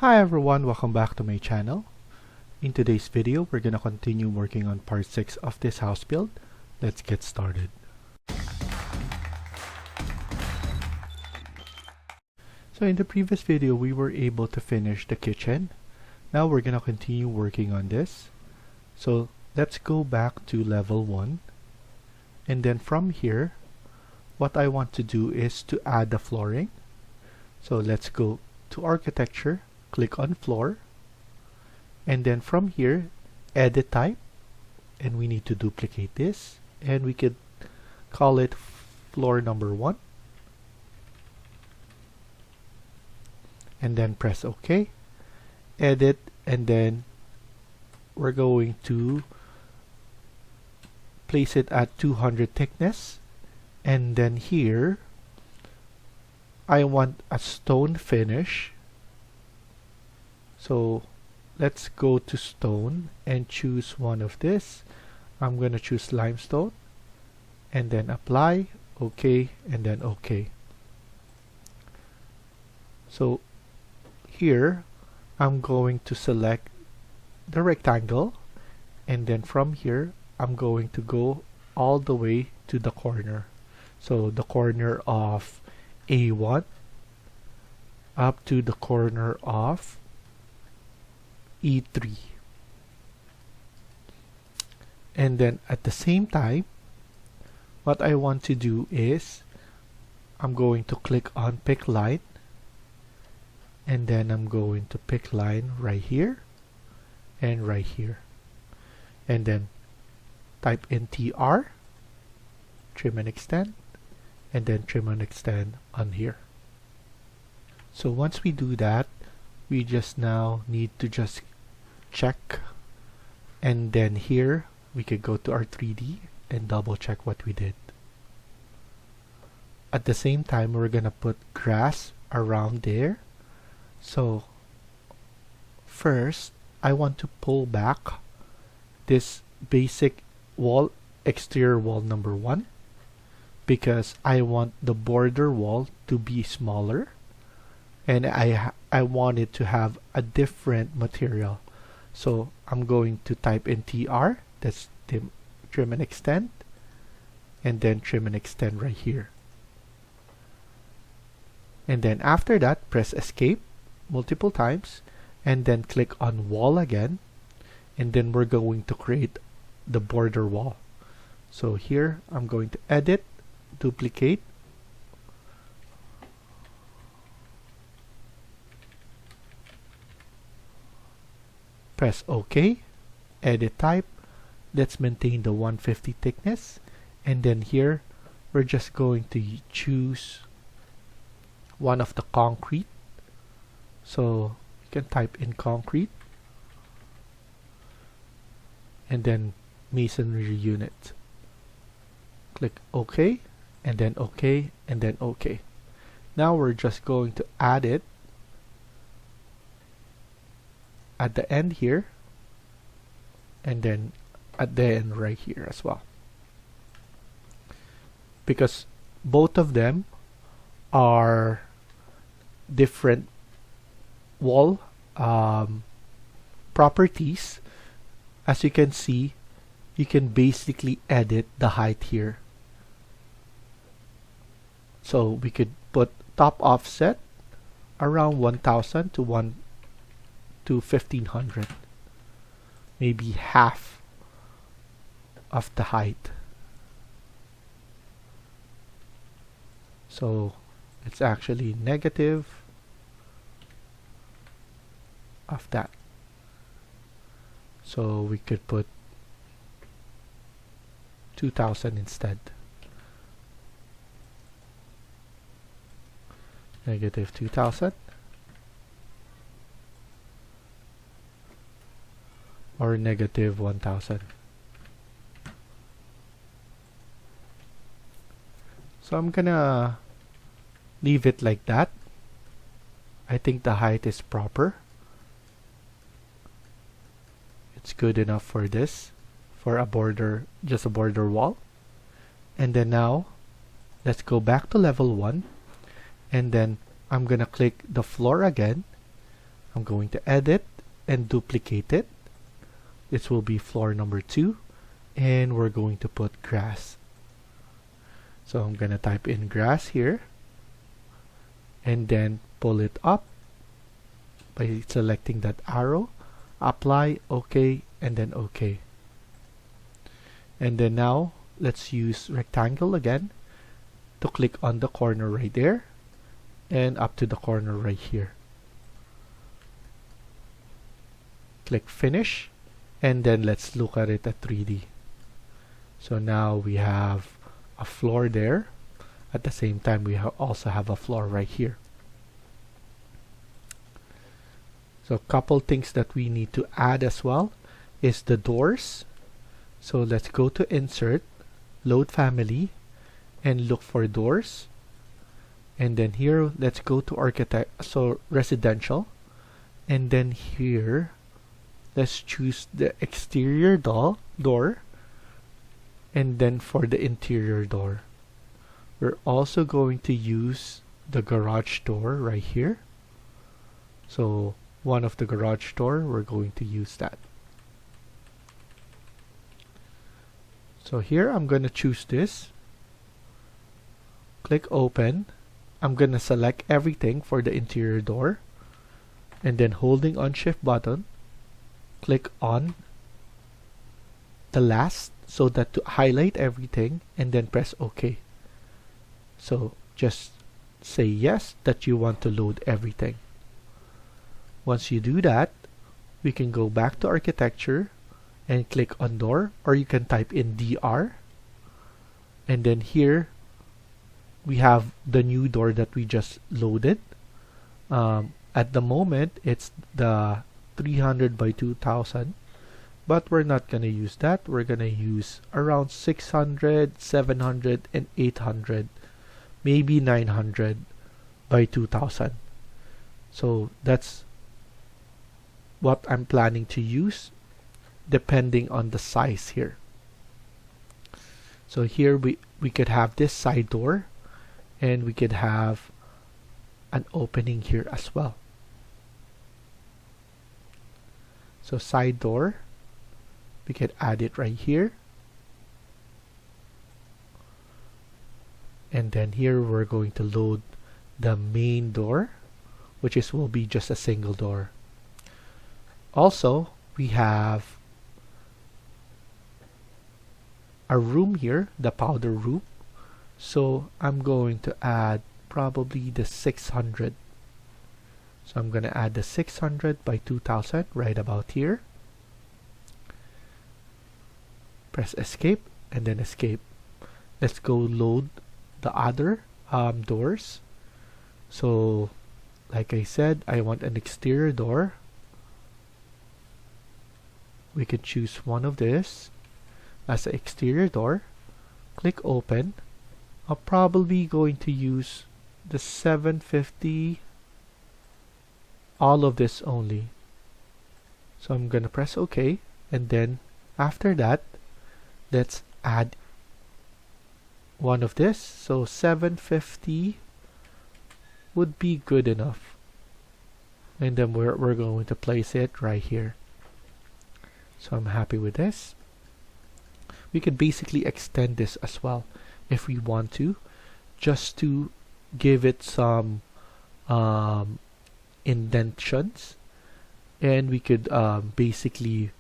Hi everyone, welcome back to my channel. In today's video, we're gonna continue working on part 6 of this house build. Let's get started. So in the previous video, we were able to finish the kitchen. Now we're gonna continue working on this. So let's go back to level 1. And then from here, what I want to do is to add the flooring. So let's go to architecture, click on floor, and then from here, edit type, and we need to duplicate this, and we could call it floor number 1, and then press OK, edit, and then we're going to place it at 200 thickness, and then here I want a stone finish. So let's go to stone and choose one of this. I'm going to choose limestone and then apply, OK, and then OK. So here I'm going to select the rectangle, and then from here I'm going to go all the way to the corner. So the corner of A1 up to the corner of E3. And then at the same time, what I want to do is I'm going to click on pick line, and then I'm going to pick line right here and right here, and then type in TR, trim and extend, and then trim and extend on here. So once we do that, we just now need to just check, and then here we could go to our 3D and double check what we did. At the same time, we're gonna put grass around there. So first I want to pull back this basic wall, exterior wall number 1, because I want the border wall to be smaller, and I want it to have a different material. So I'm going to type in TR, that's trim and extend, and then trim and extend right here. And then after that, press escape multiple times, and then click on wall again, and then we're going to create the border wall. So here I'm going to edit, duplicate, press OK, edit type, let's maintain the 150 thickness, and then here we're just going to choose one of the concrete. So you can type in concrete, and then masonry unit. Click OK, and then OK, and then OK. Now we're just going to add it at the end here, and then at the end right here as well, because both of them are different wall properties. As you can see, you can basically edit the height here. So we could put top offset around 1000 to 1500, maybe half of the height. So it's actually negative of that. So we could put 2000 instead. Negative 2000. Or negative 1000. So I'm gonna leave it like that. I think the height is proper. It's good enough for this, for a border, just a border wall. And then now let's go back to level 1, and then I'm gonna click the floor again. I'm going to edit and duplicate it. This will be floor number 2, and we're going to put grass. So I'm going to type in grass here and then pull it up by selecting that arrow, apply, OK, and then OK. And then now let's use rectangle again to click on the corner right there and up to the corner right here. Click finish, and then let's look at it at 3D. So now we have a floor there. At the same time, we also have a floor right here. So a couple things that we need to add as well is the doors. So let's go to insert, load family, and look for doors. And then here, let's go to architect, so residential. And then here, let's choose the exterior door. And then for the interior door, we're also going to use the garage door right here. So one of the garage door, we're going to use that. So here I'm going to choose this. Click open. I'm going to select everything for the interior door. And then holding on shift button, click on the last so that to highlight everything, and then press OK. So just say yes that you want to load everything. Once you do that, we can go back to architecture and click on door, or you can type in DR. And then here we have the new door that we just loaded. At the moment, it's the 300 by 2000, but we're not going to use that. We're going to use around 600, 700, and 800, maybe 900 by 2000. So that's what I'm planning to use depending on the size here. So here we could have this side door, and we could have an opening here as well. So side door, we could add it right here. And then here we're going to load the main door, which will be just a single door. Also, we have a room here, the powder room. So I'm going to add probably the 600. So I'm going to add the 600 by 2000 right about here. Press escape and then escape. Let's go load the other doors. So like I said, I want an exterior door. We can choose one of this as an exterior door. Click open. I'm probably going to use the 750, all of this only. So I'm gonna press OK, and then after that, let's add one of this. So 750 would be good enough, and then we're going to place it right here. So I'm happy with this. We could basically extend this as well if we want to, just to give it some indentions, and we could basically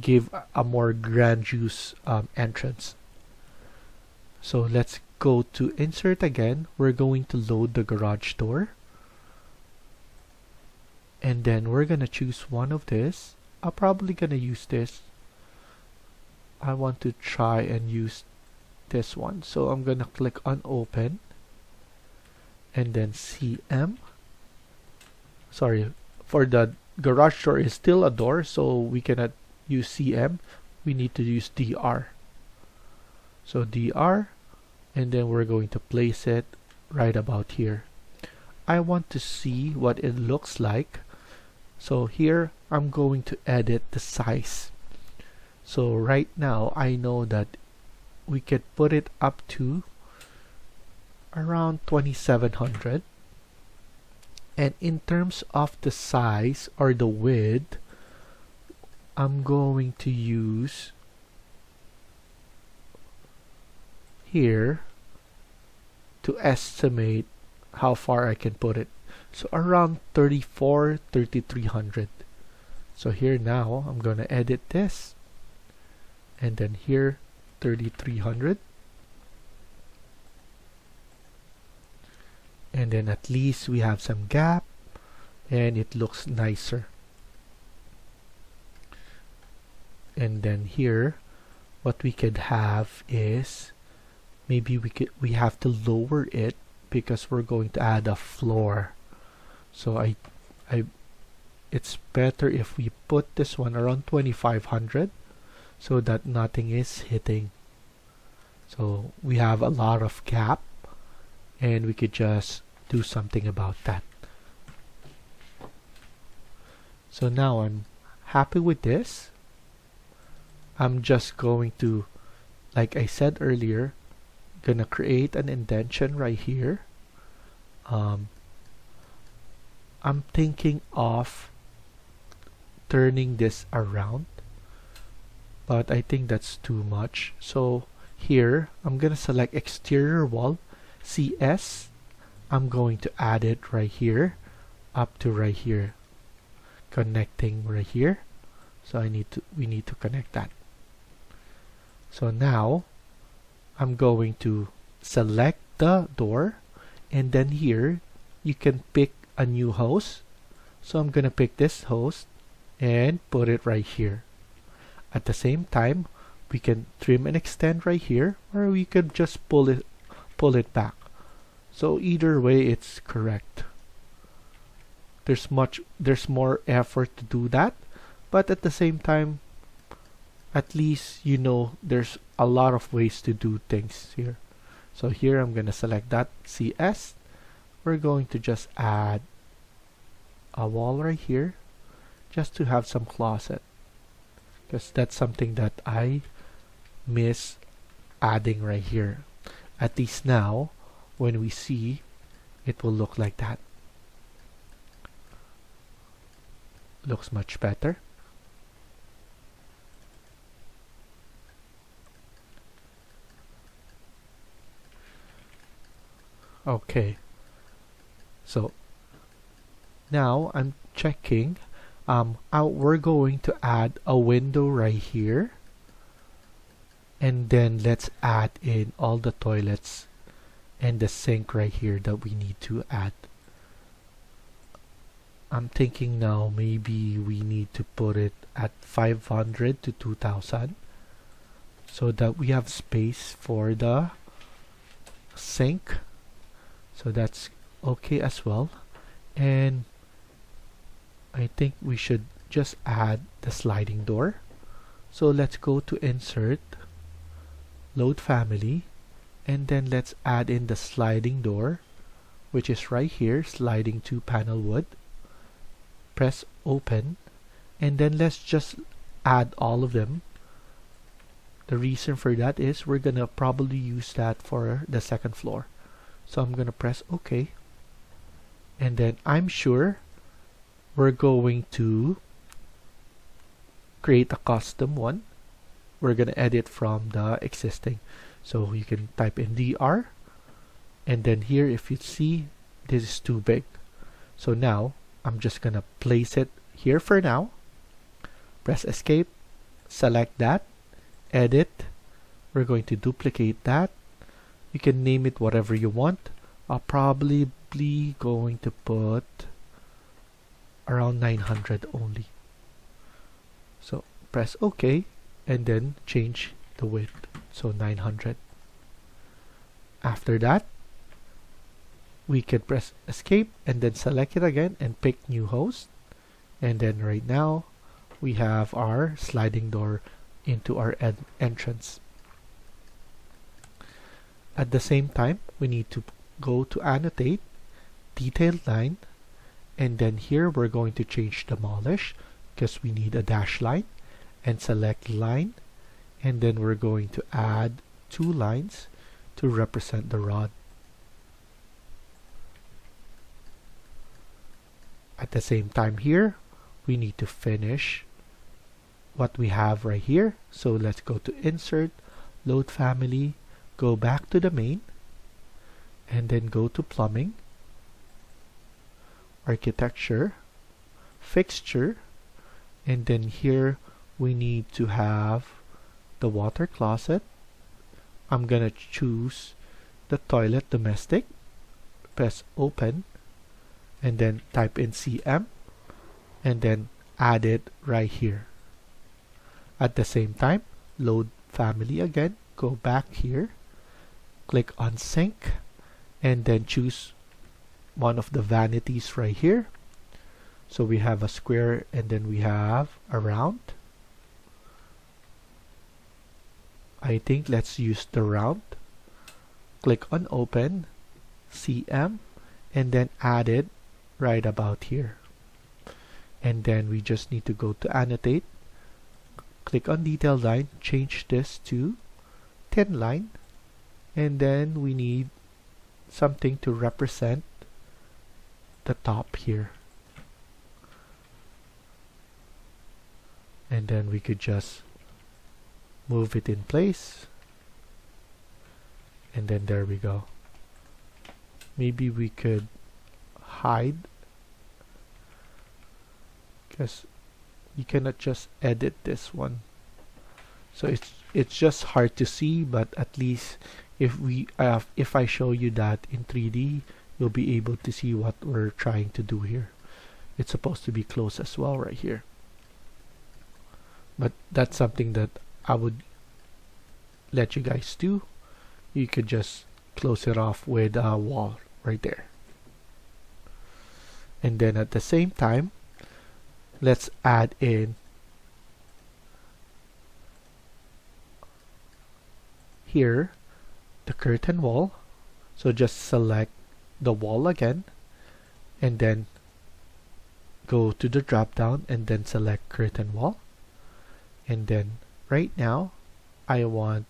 give a more grandiose entrance. So let's go to insert again. We're going to load the garage door, and then we're gonna choose one of this. I'm probably gonna use this. I want to try and use this one, so I'm gonna click on open and then CM. Sorry, for the garage door is still a door, so we cannot use CM. We need to use DR. So DR, and then we're going to place it right about here. I want to see what it looks like. So here I'm going to edit the size. So right now I know that we could put it up to around 2700. And in terms of the size or the width, I'm going to use here to estimate how far I can put it. So around 3300. So here now I'm going to edit this, and then here 3300, and then at least we have some gap and it looks nicer. And then here what we could have is maybe we have to lower it because we're going to add a floor. So it's better if we put this one around 2500 so that nothing is hitting. So we have a lot of gap and we could just do something about that. So now I'm happy with this. I'm just going to, like I said earlier, gonna create an indentation right here. I'm thinking of turning this around, but I think that's too much. So here I'm gonna select exterior wall, CS. I'm going to add it right here up to right here, connecting right here. So we need to connect that. So now I'm going to select the door, and then here you can pick a new host. So I'm gonna pick this host and put it right here. At the same time, we can trim and extend right here, or we could just pull it back. So either way it's correct. There's more effort to do that, but at the same time, at least you know there's a lot of ways to do things here. So here I'm gonna select that CS. We're going to just add a wall right here just to have some closet, because that's something that I miss adding right here. At least now when we see, it will look like that. Looks much better. Okay, so now I'm checking. We're going to add a window right here, and then let's add in all the toilets and the sink right here that we need to add. I'm thinking now maybe we need to put it at 500 to 2000 so that we have space for the sink. So that's okay as well. And I think we should just add the sliding door. So let's go to insert, load family, and then let's add in the sliding door, which is right here, sliding to panel wood. Press open, and then let's just add all of them. The reason for that is we're gonna probably use that for the second floor. So I'm gonna press OK, and then I'm sure we're going to create a custom one. We're gonna edit from the existing. So you can type in DR, and then here if you see this is too big. So now I'm just gonna place it here for now. Press escape, select that, edit. We're going to duplicate that. You can name it whatever you want. I'll probably going to put around 900 only. So press OK, and then change the width. So 900. After that, we can press escape and then select it again and pick new host. And then right now we have our sliding door into our entrance. At the same time, we need to go to annotate, detailed line, and then here we're going to change demolish because we need a dash line, and select line, and then we're going to add 2 lines to represent the rod. At the same time here, we need to finish what we have right here. So let's go to Insert, Load Family, go back to the main, and then go to Plumbing, Architecture, Fixture, and then here we need to have the water closet. I'm gonna choose the toilet domestic, press open, and then type in CM, and then add it right here. At the same time, load family again, go back here, click on sink, and then choose one of the vanities right here. So we have a square and then we have a round. I think let's use the round. Click on open, CM, and then add it right about here. And then we just need to go to annotate, click on detail line, change this to thin line, and then we need something to represent the top here. And then we could just move it in place, and then there we go. Maybe we could hide, because you cannot just edit this one, so it's just hard to see. But at least if I show you that in 3D, you'll be able to see what we're trying to do here. It's supposed to be close as well right here, but that's something that I would let you guys do. You could just close it off with a wall right there. And then at the same time, let's add in here the curtain wall. So just select the wall again, and then go to the drop down and then select curtain wall. And then right now I want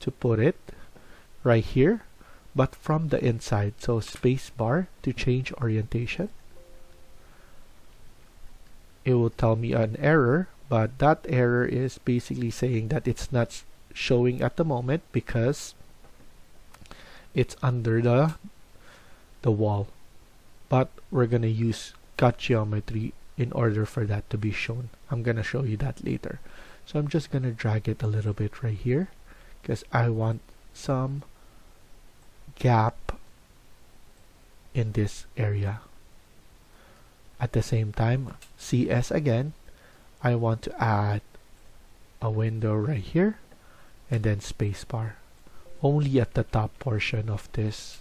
to put it right here, but from the inside. So space bar to change orientation. It will tell me an error, but that error is basically saying that it's not showing at the moment because it's under the wall. But we're gonna use cut geometry in order for that to be shown. I'm gonna show you that later. So I'm just gonna drag it a little bit right here because I want some gap in this area. At the same time, CS again, I want to add a window right here, and then spacebar only at the top portion of this,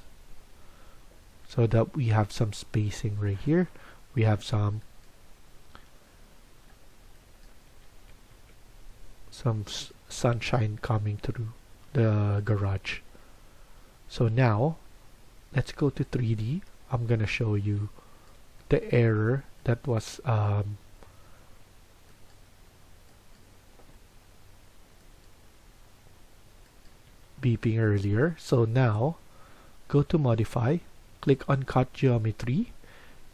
so that we have some spacing right here. We have some sunshine coming through the garage. So now let's go to 3D. I'm gonna show you the error that was beeping earlier. So now go to modify, click on cut geometry,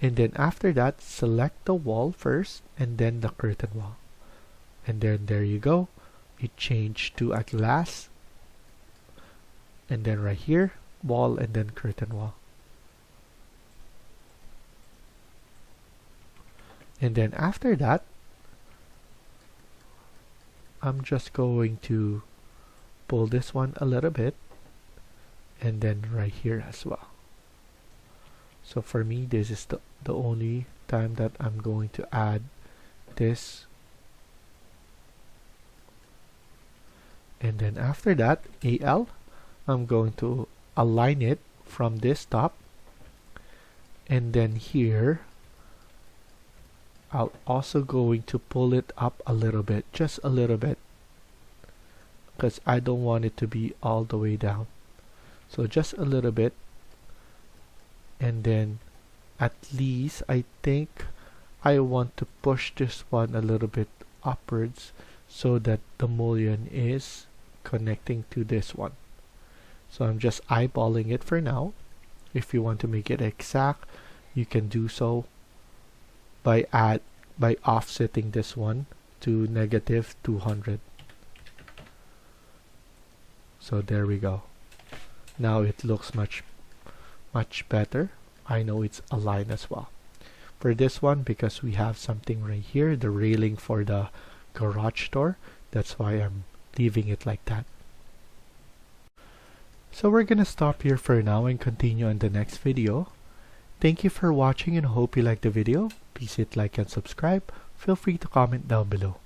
and then after that select the wall first and then the curtain wall, and then there you go, it changed to a glass, and then right here wall and then curtain wall. And then after that, I'm just going to pull this one a little bit, and then right here as well. So for me, this is the only time that I'm going to add this. And then after that, AL, I'm going to align it from this top, and then here I'll also going to pull it up a little bit, just a little bit, because I don't want it to be all the way down. So just a little bit, and then at least I think I want to push this one a little bit upwards so that the mullion is connecting to this one. So I'm just eyeballing it for now. If you want to make it exact, you can do so. by offsetting this one to -200. So there we go. Now it looks much better. I know it's aligned as well. For this one, because we have something right here, the railing for the garage door, that's why I'm leaving it like that. So we're gonna stop here for now and continue on the next video. Thank you for watching and hope you liked the video. Please hit like and subscribe. Feel free to comment down below.